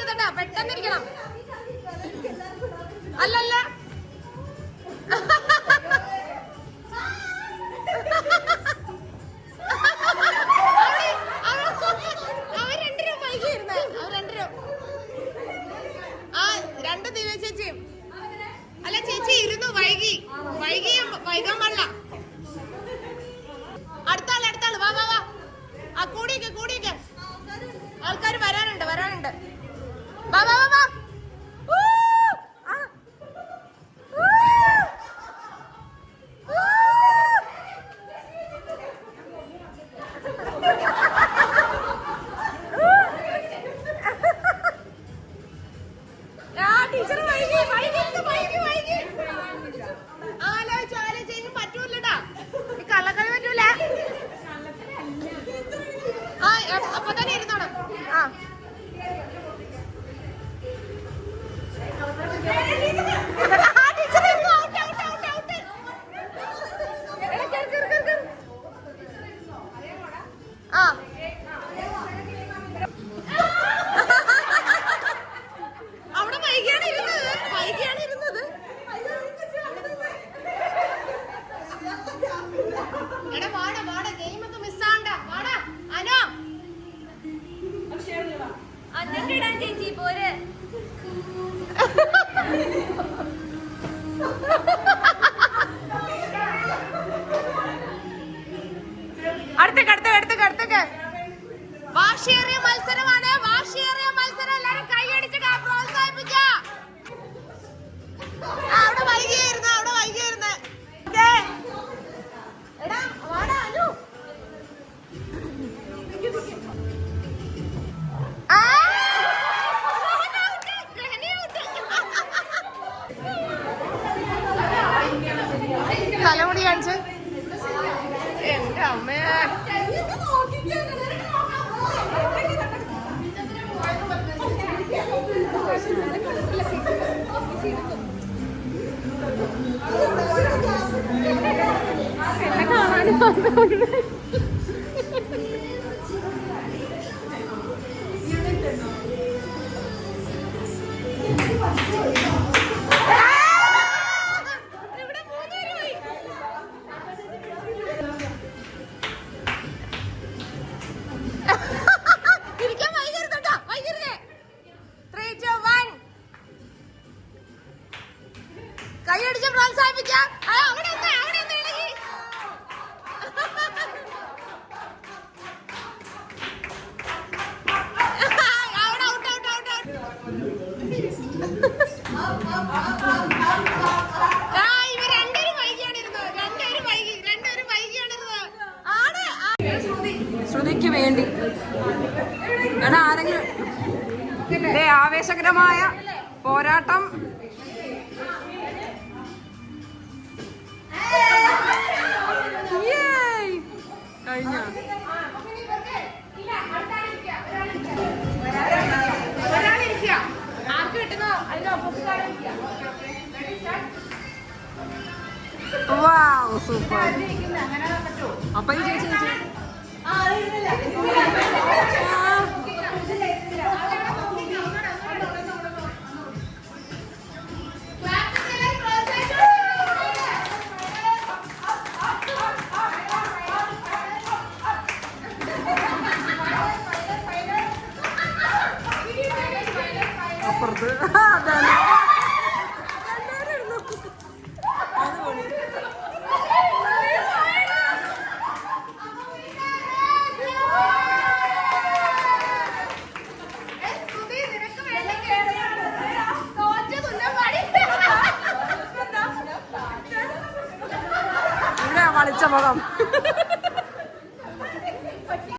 ഇരുത്തട്ടാ, പെട്ടെന്നിരിക്കണം. അല്ലല്ല അല്ല ചേച്ചി ഇരുന്നു വൈകാൻ പാടില്ല. അടുത്താള് വാ വാ വാ. ആ കൂടിയൊക്കെ ആൾക്കാർ വരാനുണ്ട്. വാ വാ വാ വാ. ടീച്ചർ ആലോചിച്ച് പറ്റൂലട്ടാ, കള്ളക്കളി പറ്റൂല. ആ അപ്പൊ തന്നെ ഇരുന്നോണം. ആ ചേച്ചി പോര്. അടുത്തേക്ക് വാശിയേറിയ മത്സരമാണ്. എല്ലാരും കൈയടിച്ച് പ്രോത്സാഹിപ്പിക്കാം. അവിടെ വൈകിയായിരുന്നു. എടാ വാടാ അനു. തലമുടി കാണിച്ച് എന്റെ അമ്മേ. എന്നെ കാണാനും കൈയടിച്ച് പ്രോത്സാഹിപ്പിക്കാം. അവിടെ ഇവർ രണ്ടുപേരും വൈകിയാണിരുന്നത്. ശ്രുതിക്ക് വേണ്ടി ആരെങ്കിലും ആവേശകരമായ പോരാട്ടം. കഴിഞ്ഞ സൂപ്പർ. അപ്പൊ ചേച്ചി അപ്പുറത്ത് വളിച്ച മുഖം.